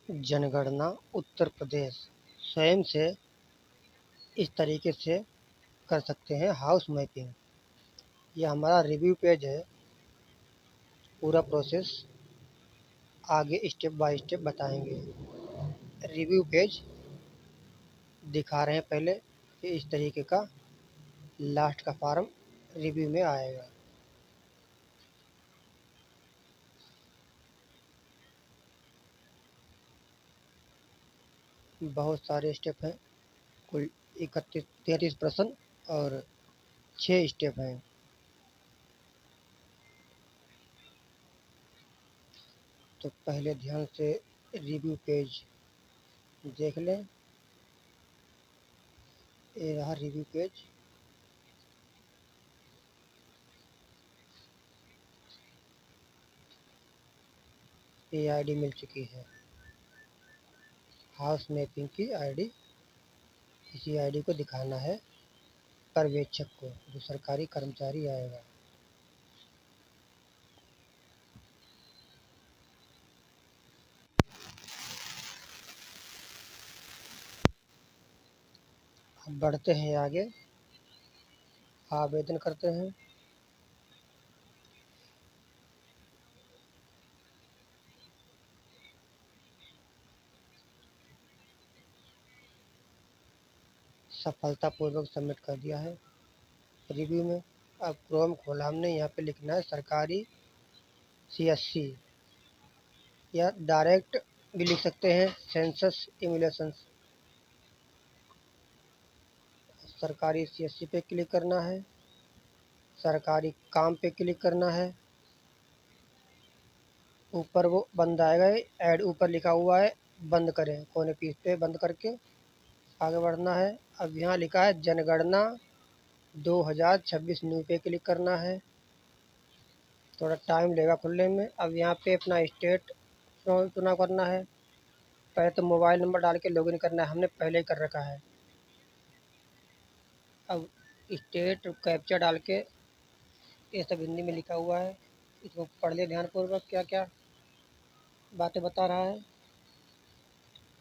जनगणना उत्तर प्रदेश स्वयं से इस तरीके से कर सकते हैं हाउस मैपिंग। यह हमारा रिव्यू पेज है। पूरा प्रोसेस आगे स्टेप बाय स्टेप बताएंगे। रिव्यू पेज दिखा रहे हैं पहले कि इस तरीके का लास्ट का फॉर्म रिव्यू में आएगा। बहुत सारे स्टेप हैं, कुल 33 प्रश्न और 6 स्टेप हैं। तो पहले ध्यान से रिव्यू पेज देख लें। ये रहा रिव्यू पेज। ये आईडी मिल चुकी है, हाउस मैपिंग की आईडी। इसी आईडी को दिखाना है पर्यवेक्षक को, जो सरकारी कर्मचारी आएगा। अब बढ़ते हैं आगे, आवेदन करते हैं। सफलतापूर्वक सबमिट कर दिया है रिव्यू में। अब क्रोम खोला हमने, यहाँ पे लिखना है सरकारी CSC, या डायरेक्ट भी लिख सकते हैं सेंसस इम्यूलेशंस। सरकारी CSC पे क्लिक करना है, सरकारी काम पे क्लिक करना है। ऊपर वो बंद आएगा, ऐड ऊपर लिखा हुआ है, बंद करें, कोने पीस पे बंद करके आगे बढ़ना है। अब यहाँ लिखा है जनगणना 2026 न्यू पे क्लिक करना है। थोड़ा टाइम लेगा खुलने में। अब यहाँ पे अपना स्टेट चुनाव करना है। पहले तो मोबाइल नंबर डाल के लॉगिन करना है, हमने पहले ही कर रखा है। अब स्टेट कैप्चा डाल के, ये सब हिंदी में लिखा हुआ है, इसको पढ़ ले ध्यानपूर्वक क्या क्या बातें बता रहा है।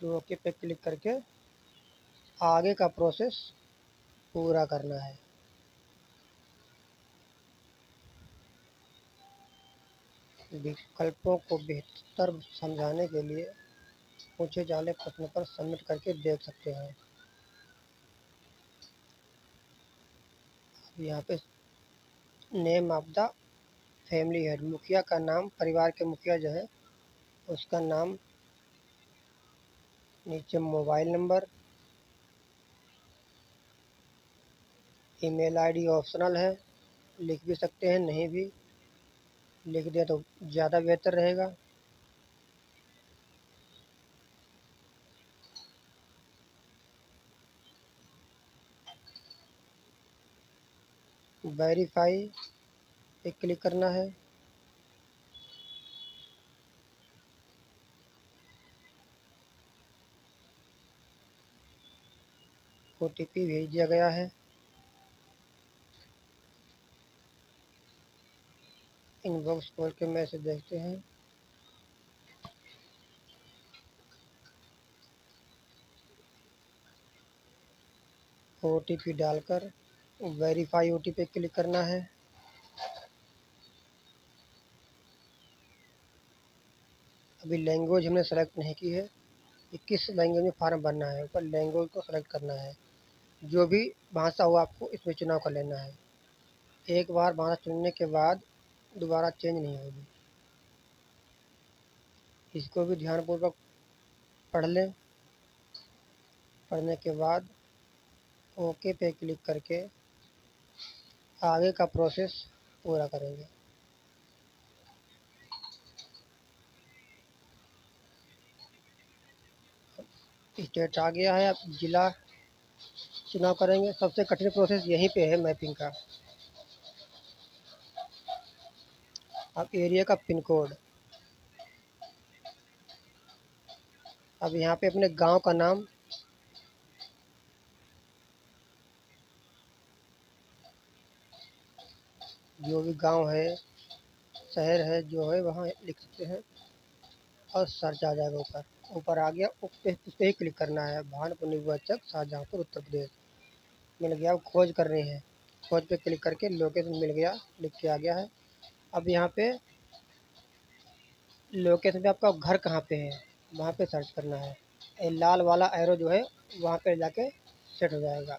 तो ओके पे क्लिक करके आगे का प्रोसेस पूरा करना है। विकल्पों को बेहतर समझाने के लिए पूछे जाने प्रश्न पर सबमिट करके देख सकते हैं। यहाँ पे name of the family head, मुखिया का नाम, परिवार के मुखिया जो है उसका नाम। नीचे mobile number, email ID optional है, लिख भी सकते हैं, नहीं भी लिख दिया तो ज़्यादा बेहतर रहेगा। वेरीफाई पे क्लिक करना है। OTP भेज दिया गया है। इनबॉक्स खोल के मैसेज देखते हैं। OTP डालकर वेरीफाई OTP पे क्लिक करना है। अभी लैंग्वेज हमने सेलेक्ट नहीं की है कि किस लैंग्वेज में फॉर्म भरना है, ऊपर लैंग्वेज को सेलेक्ट करना है। जो भी भाषा हो आपको इसमें चुनाव कर लेना है। एक बार भाषा चुनने के बाद दोबारा चेंज नहीं होगी। इसको भी ध्यानपूर्वक पढ़ लें। पढ़ने के बाद ओके पे क्लिक करके आगे का प्रोसेस पूरा करेंगे। स्टेट आ गया है, अब जिला चुनाव करेंगे। सबसे कठिन प्रोसेस यहीं पे है मैपिंग का। अब एरिया का पिन कोड, अब यहाँ पे अपने गांव का नाम, जो भी गांव है, शहर है, जो है वहाँ लिख सकते हैं और सर्च आ जाएगा ऊपर। ऊपर आ गया, उस पे ही क्लिक करना है। भानपुर निवाचक शाहजहाँपुर उत्तर प्रदेश मिल गया। अब खोज कर रहे हैं, खोज पे क्लिक करके लोकेशन मिल गया, लिख के आ गया है। अब यहाँ पे लोकेशन पे आपका घर कहाँ पे है वहाँ पे सर्च करना है। ये लाल वाला एरो जो है वहाँ पे जाके सेट हो जाएगा।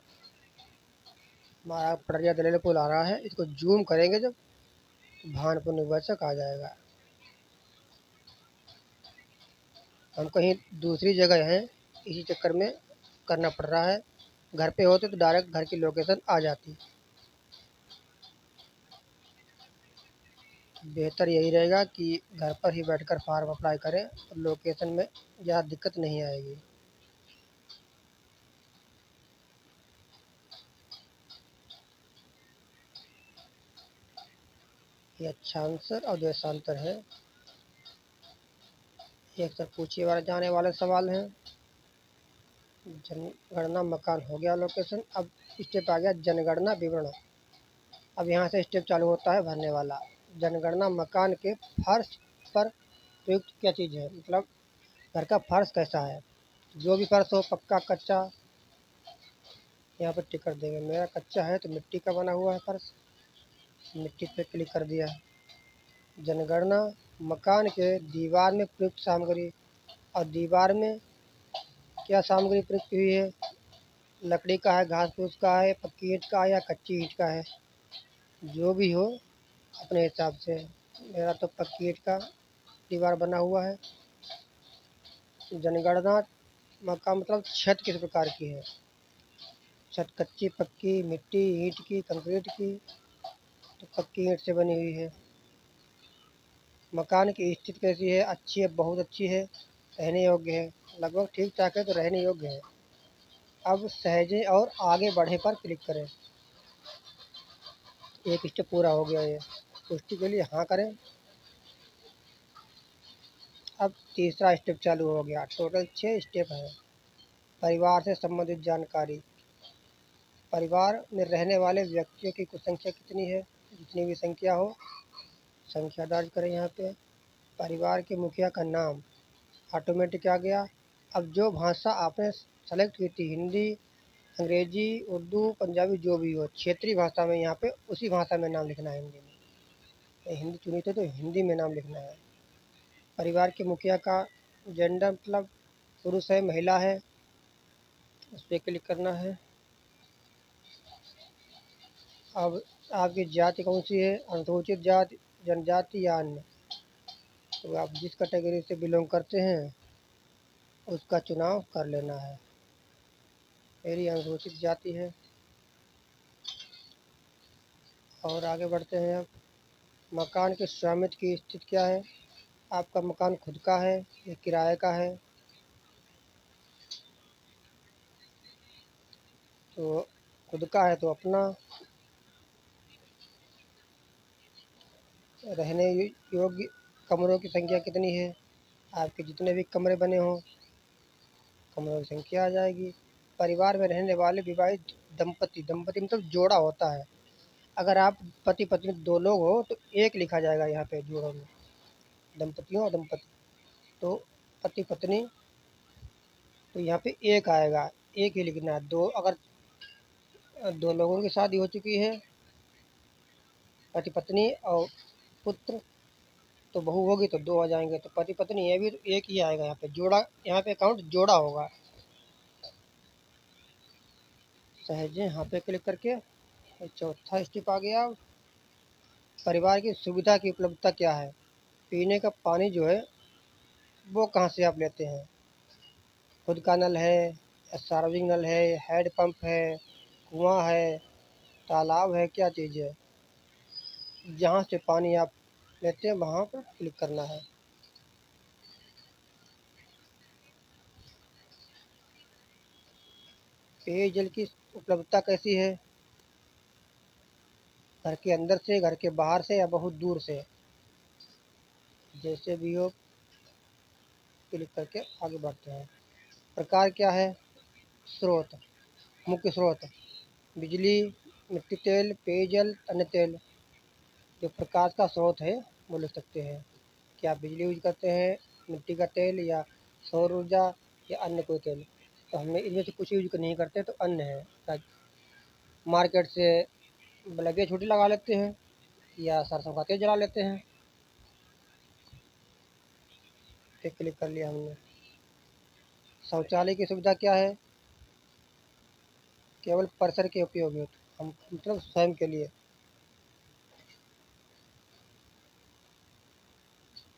हमारा पटरिया दलेले पुल आ रहा है, इसको जूम करेंगे जब तो भानपुर निवाचक आ जाएगा। हम कहीं दूसरी जगह हैं, इसी चक्कर में करना पड़ रहा है। घर पे होते तो डायरेक्ट घर की लोकेशन आ जाती। बेहतर यही रहेगा कि घर पर ही बैठकर फॉर्म अप्लाई करें, और लोकेशन में ज़्यादा दिक्कत नहीं आएगी। ये अक्षांतर और देशांतर है। ये अक्सर पूछे वाले जाने वाले सवाल हैं। जनगणना मकान हो गया लोकेशन। अब स्टेप आ गया जनगणना विवरण। अब यहाँ से स्टेप चालू होता है भरने वाला। जनगणना मकान के फर्श पर प्रयुक्त क्या चीज़ है, मतलब घर का फर्श कैसा है। जो भी फर्श हो, पक्का कच्चा, यहाँ पर टिक कर देंगे। मेरा कच्चा है तो मिट्टी का बना हुआ है फर्श, मिट्टी पे क्लिक कर दिया। जनगणना मकान के दीवार में प्रयुक्त सामग्री। और दीवार में क्या सामग्री प्रयुक्त हुई है, लकड़ी का है, घास फूस का है, पक्की ईंट का है या कच्ची ईंट का है। जो भी हो अपने हिसाब से। मेरा तो पक्की ईंट का दीवार बना हुआ है। जनगणना मकान मतलब छत किस प्रकार की है, छत कच्ची, पक्की, मिट्टी, ईंट की, कंक्रीट की। तो पक्की ईंट से बनी हुई है। मकान की स्थिति कैसी है, अच्छी है, बहुत अच्छी है, रहने योग्य है, लगभग ठीक ठाक है तो रहने योग्य है। अब सहजे और आगे बढ़े पर क्लिक करें। एक स्टेप पूरा हो गया ये। पुष्टि के लिए हाँ करें। अब तीसरा स्टेप चालू हो गया। टोटल 6 स्टेप है। परिवार से संबंधित जानकारी। परिवार में रहने वाले व्यक्तियों की कुल संख्या कितनी है, जितनी भी संख्या हो संख्या दर्ज करें यहाँ पे। परिवार के मुखिया का नाम ऑटोमेटिक आ गया। अब जो भाषा आपने सेलेक्ट की थी, हिंदी, अंग्रेजी, उर्दू, पंजाबी, जो भी हो, क्षेत्रीय भाषा में यहाँ पे उसी भाषा में नाम लिखना है। हिंदी में हिंदी चुनी थे तो हिंदी में नाम लिखना है। परिवार के मुखिया का जेंडर मतलब पुरुष है महिला है, उस पर क्लिक करना है। अब आपकी जाति कौन सी है, अनुसूचित जाति, जनजाति या अन्य। तो आप जिस कैटेगरी से बिलोंग करते हैं उसका चुनाव कर लेना है। मेरी अनुसूचित जाति है। और आगे बढ़ते हैं। अब मकान के स्वामित्व की स्थिति क्या है, आपका मकान खुद का है या किराए का है। तो खुद का है तो अपना। रहने योग्य कमरों की संख्या कितनी है, आपके जितने भी कमरे बने हों कमरों की संख्या आ जाएगी। परिवार में रहने वाले विवाहित दंपति, दंपति मतलब जोड़ा होता है। अगर आप पति पत्नी 2 लोग हो तो एक लिखा जाएगा यहाँ पे जोड़ों में, दंपतियों और दंपति। तो पति पत्नी तो यहाँ पे एक आएगा, एक ही लिखना है। दो अगर 2 लोगों की शादी हो चुकी है, पति पत्नी और पुत्र, तो बहू होगी तो 2 आ जाएंगे। तो पति पत्नी ये भी तो एक ही आएगा यहाँ पे, जोड़ा, यहाँ पे अकाउंट जोड़ा होगा। सहजे यहाँ पे क्लिक करके चौथा स्टेप आ गया। परिवार की सुविधा की उपलब्धता क्या है, पीने का पानी जो है वो कहाँ से आप लेते हैं, खुद का नल है या सार्वजनिक नल है, हैंडपंप है, कुआं है, तालाब है, क्या चीज़ है। जहाँ से पानी आप लेते हैं वहाँ पर क्लिक करना है। पेयजल की उपलब्धता कैसी है, घर के अंदर से, घर के बाहर से या बहुत दूर से, जैसे भी हो क्लिक करके आगे बढ़ते हैं। प्रकार क्या है, स्रोत, मुख्य स्रोत, बिजली, मिट्टी तेल, पेयजल, अन्य तेल। जो प्रकाश का स्रोत है वो लिख सकते हैं कि आप बिजली यूज करते हैं, मिट्टी का तेल या सौर ऊर्जा या अन्य कोई तेल। तो हमने इनमें से कुछ यूज नहीं करते तो अन्य है। मार्केट से बल्बियाँ छोटी लगा लेते हैं या सरसों का तेल जला लेते हैं। फिर क्लिक कर लिया हमने। शौचालय की सुविधा क्या है? केवल परिसर के उपयोग हेतु, हम मतलब स्वयं के लिए।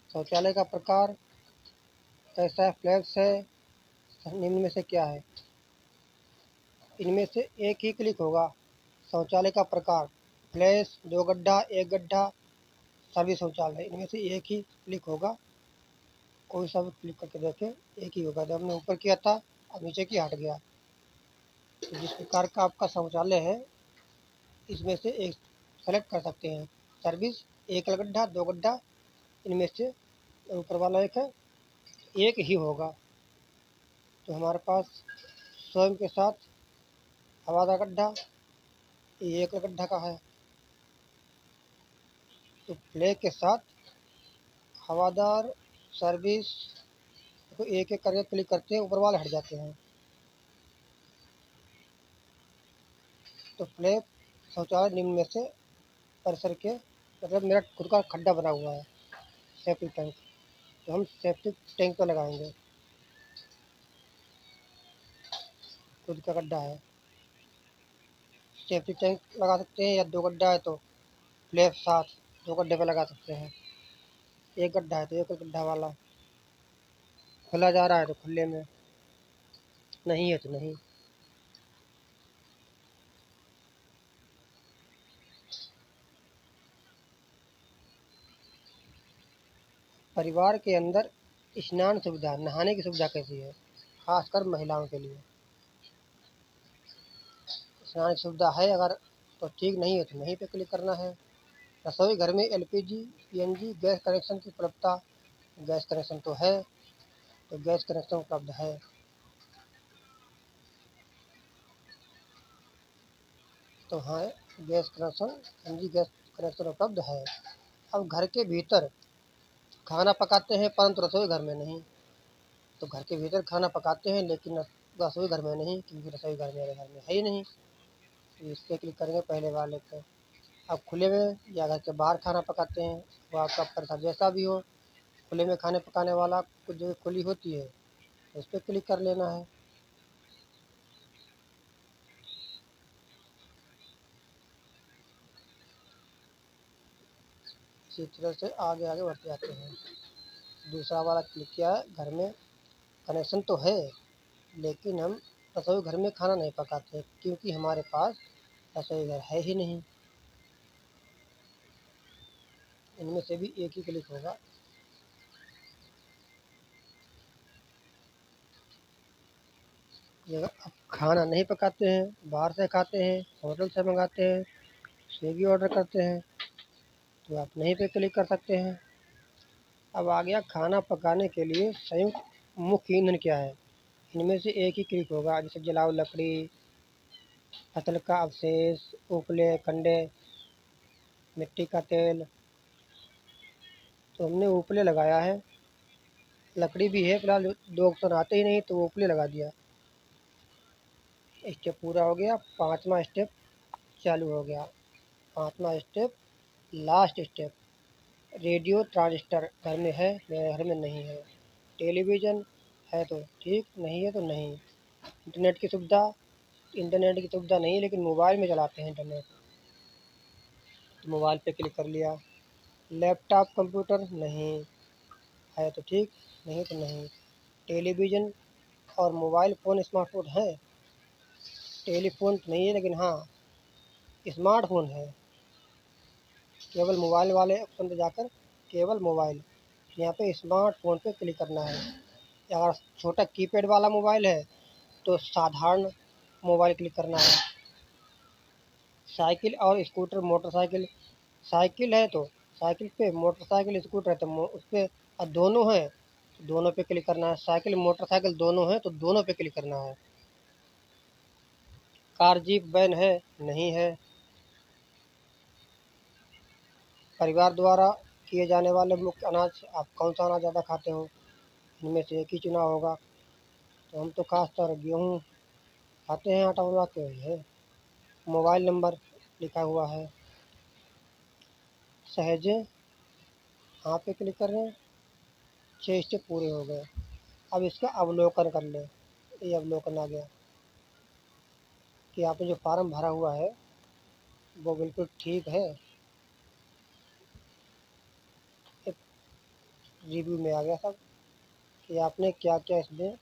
शौचालय का प्रकार कैसा है? फ्लैप्स है। निम्न में से क्या है? इनमें से एक ही क्लिक होगा। शौचालय का प्रकार फ्लैश, 2 गड्ढा, 1 गड्ढा, सभी शौचालय, इनमें से एक ही क्लिक होगा। कोई सा भी क्लिक करके देखें, एक ही होगा। जब हमने ऊपर किया था, अब नीचे की हट गया। तो जिस प्रकार का आपका शौचालय है, इसमें से एक सेलेक्ट कर सकते हैं। सर्विस, 1 गड्ढा, 2 गड्ढा, इनमें से ऊपर वाला एक है, एक ही होगा। तो हमारे पास स्वयं के साथ हवादार गड्ढा, ये 1 गड्ढा का है। तो फ्लैग के साथ हवादार, सर्विस को एक एक करके क्लिक करते हैं, ऊपर वाले हट जाते हैं। तो फ्लैग शौचालय निम्न में से परिसर के, मतलब मेरा खुद का खड्डा बना हुआ है, सेप्टिक टैंक, तो हम सेप्टिक टैंक पर लगाएंगे। खुद का गड्ढा है, सेप्टिक टैंक लगा सकते हैं, या 2 गड्ढा है तो फ्लैग साथ 2 गड्ढे पर लगा सकते हैं। 1 गड्ढा है तो 1 गड्ढा वाला, खुला जा रहा है तो खुले में, नहीं है तो नहीं। परिवार के अंदर स्नान सुविधा, नहाने की सुविधा कैसी है? खासकर महिलाओं के लिए स्नान की सुविधा है अगर, तो ठीक, नहीं है तो नहीं पे क्लिक करना है। रसोई घर में एलपीजी, पीएनजी गैस कनेक्शन की उपलब्धता, गैस कनेक्शन तो है, तो गैस कनेक्शन उपलब्ध है। तो हाँ, gas connection, LPG gas connection उपलब्ध है। अब घर के भीतर खाना पकाते हैं परंतु रसोई घर में नहीं। तो घर के भीतर खाना पकाते हैं लेकिन रसोई घर में नहीं, क्योंकि रसोई घर मेरे घर में है ही नहीं। तो इस पर क्लिक करेंगे पहले वाले पे। अब खुले में या घर के बाहर खाना पकाते हैं, वो आपका परिसर जैसा भी हो, खुले में खाने पकाने वाला कुछ जगह खुली होती है तो उस पर क्लिक कर लेना है। इसी तरह से आगे आगे बढ़ते जाते हैं। दूसरा वाला क्लिक किया है, घर में कनेक्शन तो है लेकिन हम रसोई घर में खाना नहीं पकाते क्योंकि हमारे पास रसोई घर है ही नहीं। इनमें से भी एक ही क्लिक होगा। अगर आप खाना नहीं पकाते हैं, बाहर से खाते हैं, होटल से मंगाते हैं, स्विगी ऑर्डर करते हैं, तो आप नहीं पे क्लिक कर सकते हैं। अब आ गया खाना पकाने के लिए संयुक्त मुख्य ईंधन क्या है? इनमें से एक ही क्लिक होगा, जैसे जलाओ लकड़ी, फसल का अवशेष, उपले, कंडे, मिट्टी का तेल। तो हमने उपले लगाया है, लकड़ी भी है, फिलहाल 2 ऑप्शन आते ही नहीं तो वो उपले लगा दिया। स्टेप पूरा हो गया, 5वां स्टेप चालू हो गया। 5वां step, last step. Radio transistor घर में है, मेरे घर में नहीं है। टेलीविज़न है तो ठीक, नहीं है तो नहीं। इंटरनेट की सुविधा, इंटरनेट की सुविधा नहीं लेकिन मोबाइल में चलाते हैं इंटरनेट, तो मोबाइल पे क्लिक कर लिया। लैपटॉप कंप्यूटर नहीं, है तो ठीक, नहीं तो नहीं। टेलीविज़न और मोबाइल फ़ोन, स्मार्टफ़ोन है। टेलीफ़ोन तो नहीं है लेकिन हाँ, स्मार्टफ़ोन है। केवल मोबाइल वाले ऑप्शन पे जाकर केवल मोबाइल, यहाँ पे स्मार्टफ़ोन पे क्लिक करना है। अगर छोटा कीपैड वाला मोबाइल है तो साधारण मोबाइल क्लिक करना है। साइकिल और स्कूटर, मोटरसाइकिल, साइकिल है तो साइकिल पे, मोटरसाइकिल स्कूटर है तो उस पर, दोनों हैं तो दोनों पे क्लिक करना है। साइकिल मोटरसाइकिल दोनों हैं तो दोनों पे क्लिक करना है। कार जीप वैन है, नहीं है। परिवार द्वारा किए जाने वाले मुख्य अनाज, आप कौन सा अनाज ज़्यादा खाते हो? इनमें से एक ही चुनाव होगा। तो हम तो खासतौर गेहूँ खाते हैं आटा बनवा के, है मोबाइल नंबर लिखा हुआ है। सहेजें, हाँ पे क्लिक कर रहे हैं। 6 स्टेप पूरे हो गए। अब इसका अवलोकन कर लें। ये अवलोकन आ गया कि आपने जो फॉर्म भरा हुआ है वो बिल्कुल ठीक है। एक रिव्यू में आ गया सब कि आपने क्या क्या इसमें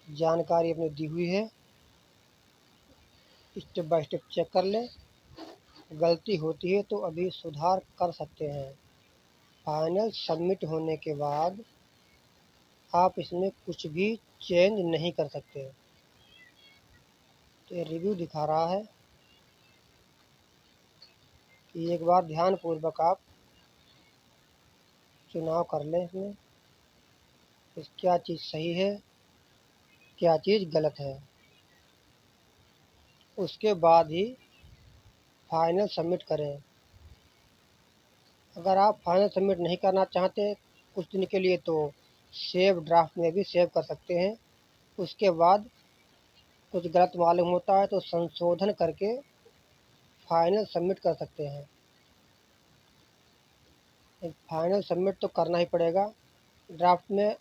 जानकारी अपनी दी हुई है। स्टेप बाय स्टेप चेक कर लें। गलती होती है तो अभी सुधार कर सकते हैं। फाइनल सबमिट होने के बाद आप इसमें कुछ भी चेंज नहीं कर सकते। तो ये रिव्यू दिखा रहा है कि एक बार ध्यानपूर्वक आप चुनाव कर लें इसमें क्या चीज़ सही है, क्या चीज़ गलत है। उसके बाद ही फाइनल सबमिट करें। अगर आप फाइनल सबमिट नहीं करना चाहते कुछ दिन के लिए तो सेव ड्राफ्ट में भी सेव कर सकते हैं। उसके बाद कुछ गलत मालूम होता है तो संशोधन करके फाइनल सबमिट कर सकते हैं। फाइनल सबमिट तो करना ही पड़ेगा। ड्राफ्ट में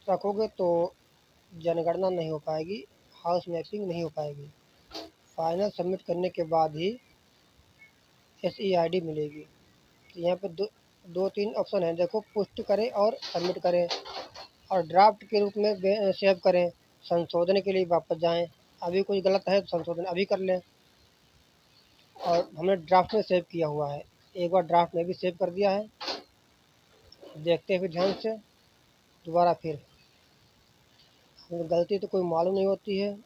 रखोगे तो जनगणना नहीं हो पाएगी, हाउस मैपिंग नहीं हो पाएगी। फाइनल सबमिट करने के बाद ही SEID मिलेगी। तो यहाँ पे दो तीन ऑप्शन हैं, देखो पुष्टि करें और सबमिट करें और ड्राफ्ट के रूप में सेव करें। संशोधन के लिए वापस जाएं। अभी कुछ गलत है तो संशोधन अभी कर लें। और हमने ड्राफ्ट में सेव किया हुआ है, एक बार ड्राफ्ट में भी सेव कर दिया है। देखते हैं फिर ध्यान से दोबारा फिर। गलती तो कोई मालूम नहीं होती है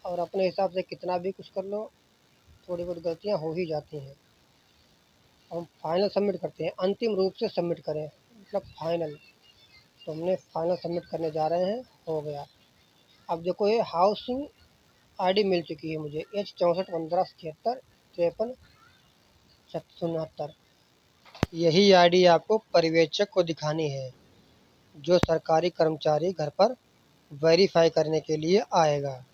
और अपने हिसाब से कितना भी कुछ कर लो थोड़ी बहुत गलतियाँ हो ही जाती हैं। हम फाइनल सबमिट करते हैं, अंतिम रूप से सबमिट करें मतलब फाइनल। तो हमने फाइनल सबमिट करने जा रहे हैं, हो गया। अब देखो ये हाउसिंग ID मिल चुकी है मुझे H64157353। यही ID आपको पर्यवेक्षक को दिखानी है जो सरकारी कर्मचारी घर पर वेरीफाई करने के लिए आएगा।